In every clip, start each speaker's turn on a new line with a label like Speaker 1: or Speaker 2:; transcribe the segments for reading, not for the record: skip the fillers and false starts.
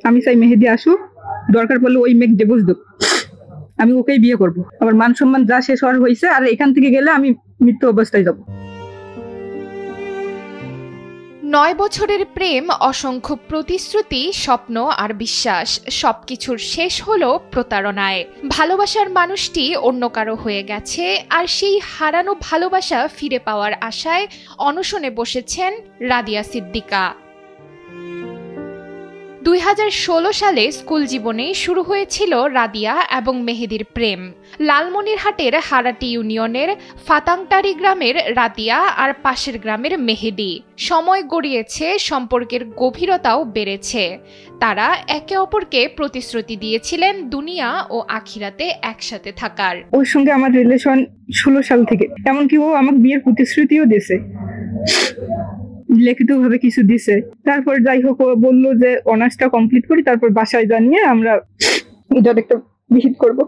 Speaker 1: আমি চাই মেহেদি আসুক, দরকার পড়লে ওই মেঘ ডিভোর্স দেব, আমি ওকেই বিয়ে করব। আমার মান সম্মান যা শেষ হওয়ার হয়েছে, আর এখান থেকে গেলে আমি মৃত্যু অবস্থায় যাব।
Speaker 2: 9 বছরের প্রেম, অসংখ্য প্রতিশ্রুতি, স্বপ্ন আর বিশ্বাস, সবকিছুর শেষ হলো প্রতারণায়। ভালোবাসার মানুষটি অন্য কারো হয়ে গেছে, আর সেই হারানো ভালোবাসা ফিরে পাওয়ার আশায় অনশনে বসেছেন রাদিয়া সিদ্দিকা। 2016 সালে স্কুল জীবনে শুরু হয়েছিল রাদিয়া এবং মেহেদির প্রেম। লালমনিরহাটের হারাটি ইউনিয়নের ফাতাংটারি গ্রামের রাদিয়া আর পাশের গ্রামের মেহেদি। সময় গড়িয়েছে, সম্পর্কের গভীরতাও বেড়েছে। তারা একে অপরকে প্রতিশ্রুতি দিয়েছিলেন দুনিয়া ও আখিরাতে একসাথে থাকার।
Speaker 1: ওর সঙ্গে আমার রিলেশন 16 সাল থেকে, এমনকি ও আমাকে বিয়ের প্রতিশ্রুতিও দিয়েছে, লিখিত ভাবে কিছু দিছে। তারপর যাই হোক, ও বললো যে অনার্সটা কমপ্লিট করি, তারপর বাসায় জানিয়ে আমরা এটার একটা ভিজিট করব।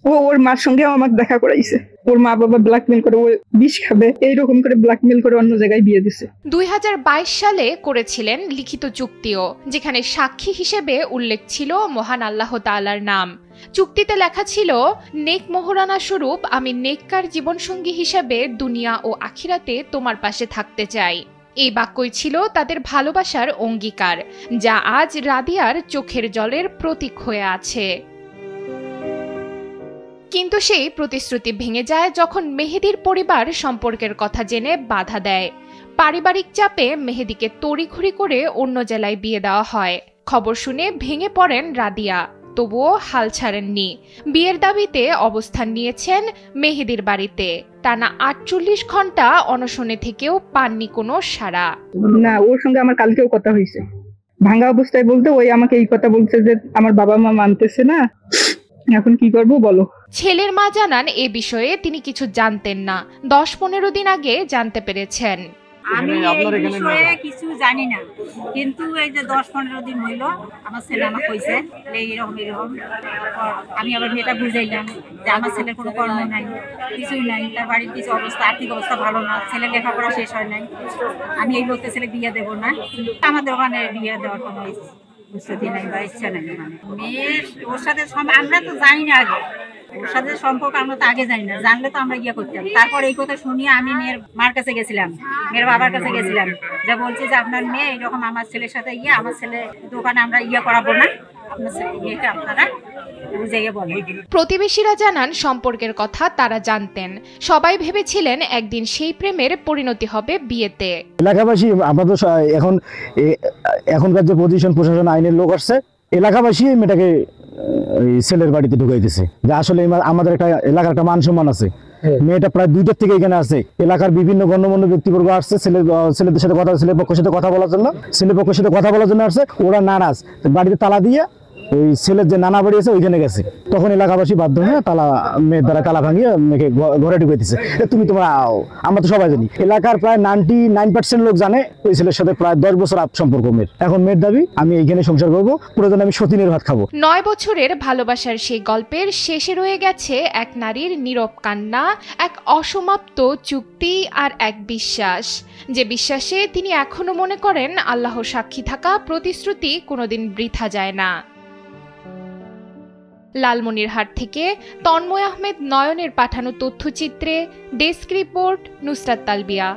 Speaker 1: ও ওর মার সঙ্গে আমাকে দেখা করাইছে। ওর মা বাবা ব্ল্যাকমেল করে ও বিষ খাবে, এইরকম করে ব্ল্যাকমেল করে অন্য জায়গায় বিয়ে দিছে।
Speaker 2: 2022 সালে করেছিলেন লিখিত চুক্তিও, যেখানে সাক্ষী হিসেবে উল্লেখ ছিল মহান আল্লাহ তাআলার নাম। চুক্তিতে লেখা ছিল, নেক মোহরানা স্বরূপ আমি নেককার জীবনসঙ্গী হিসেবে দুনিয়া ও আখিরাতে তোমার পাশে থাকতে চাই। এই বাক্যই ছিল তাদের ভালোবাসার অঙ্গীকার, যা আজ রাদিয়ার চোখের জলের প্রতীক হয়ে আছে। কিন্তু সেই প্রতিশ্রুতি ভেঙে যায় যখন মেহেদির পরিবার সম্পর্কের কথা জেনে বাধা দেয়। পারিবারিক চাপে মেহেদিকে তড়িঘড়ি করে অন্য জেলায় বিয়ে দেওয়া হয়। খবর শুনে ভেঙে পড়েন রাদিয়া, তবুও হাল ছাড়েননি। বিয়ের দাবিতে অবস্থান নিয়েছেন মেহেদির বাড়িতে। টানা 48 ঘন্টা অনশনে থেকেও পাননি কোনো সাড়া।
Speaker 1: না, ওর সঙ্গে আমার কালকেও কথা হয়েছে, ভাঙা অবস্থায় বলতে ওই আমাকে এই কথা বলছে যে আমার বাবা মা মানতেছে না, এখন কি করব বলো।
Speaker 2: ছেলের মা জানান এ বিষয়ে তিনি কিছু জানতেন না, 10-15 দিন আগে জানতে পেরেছেন।
Speaker 3: আমি এই বিষয়ে কিছু জানি না, কিন্তু এই যে 10-15 দিন হইল আমার ছেলে আমাকে কইছে এইরকম এরকম। আমি আবার মেয়েটা বুঝাইলাম যে আমার ছেলের কোনো কর্ম নাই, কিছুই নাই, তার বাড়ির কিছু অবস্থা, আর্থিক অবস্থা ভালো না, ছেলের লেখাপড়া শেষ হয় নাই, আমি এই লোককে ছেলে বিয়ে দেবো না। আমাদের ওখানে বিয়ে দেওয়ার কোনো প্রস্তুতি নাই বা ইচ্ছা নাই। মানে মেয়ের ওর সাথে আমরা তো জানি না, আগে ওর সাথে সম্পর্ক আমরা তো আগে জানি না, জানলে তো আমরা ইয়ে করতাম। তারপর এই কথা শুনিয়ে আমি মেয়ের মার কাছে গেছিলাম, মেয়ের বাবার কাছে গেছিলাম, যা বলছি যে আপনার মেয়ে এইরকম আমার ছেলের সাথে আমার ছেলে দোকানে আমরা করাবো না, আপনার মেয়েকে আপনারা বুঝাইয়ে বলেন।
Speaker 2: প্রতিবেশীরা জানান সম্পর্কের কথা তারা জানতেন। সবাই ভেবেছিলেন একদিন সেই প্রেমের পরিণতি হবে বিয়েতে।
Speaker 4: এলাকাবাসী, আমরা তো এখনকার যে পজিশন, প্রশাসন, আইনের লোক আসছে, এলাকাবাসী মেয়েটাকে ছেলের বাড়িতে ঢুকাইতেছে। যে আসলে আমাদের একটা এলাকার একটা মান সম্মান আছে। মেয়েটা প্রায় 2টার থেকে এখানে আছে, এলাকার বিভিন্ন গণ্যমান্য ব্যক্তিবর্গ আসছে ছেলেদের সাথে কথা, ছেলের পক্ষের সাথে কথা বলার জন্য আসছে। ওরা নারাজ, বাড়িতে তালা দিয়ে ওই ছেলের যে নানা বাড়ি আছে ওইখানে গেছে। তখন এলাকাবাসী বাধ্য হয়ে মেয়ের দ্বারা তালা ভাঙিয়ে মেয়েকে ঘরে ঢুকাইতেছে। তুমি আমরা তো সবাই জানি, এলাকার প্রায় 99% লোক জানে ওই ছেলের সাথে প্রায় 10 বছর সম্পর্ক মেয়ের। এখন মেয়ের দাবি আমি এইখানে সংসার করবো, প্রয়োজনে আমি সতীনের ভাত খাবো।
Speaker 2: 9 বছরের ভালোবাসার সেই গল্পের শেষে রয়ে গেছে এক নারীর নীরব কান্না, এক অসমাপ্ত চুক্তি আর এক বিশ্বাস, যে বিশ্বাসে তিনি এখনো মনে করেন আল্লাহ সাক্ষী থাকা প্রতিশ্রুতি কোনোদিন বৃথা যায় না। লালমনিরহাট থেকে তন্ময় আহমেদ নয়নের পাঠানো তথ্যচিত্রে ডেস্ক রিপোর্ট, নুসরাত তালবিয়া।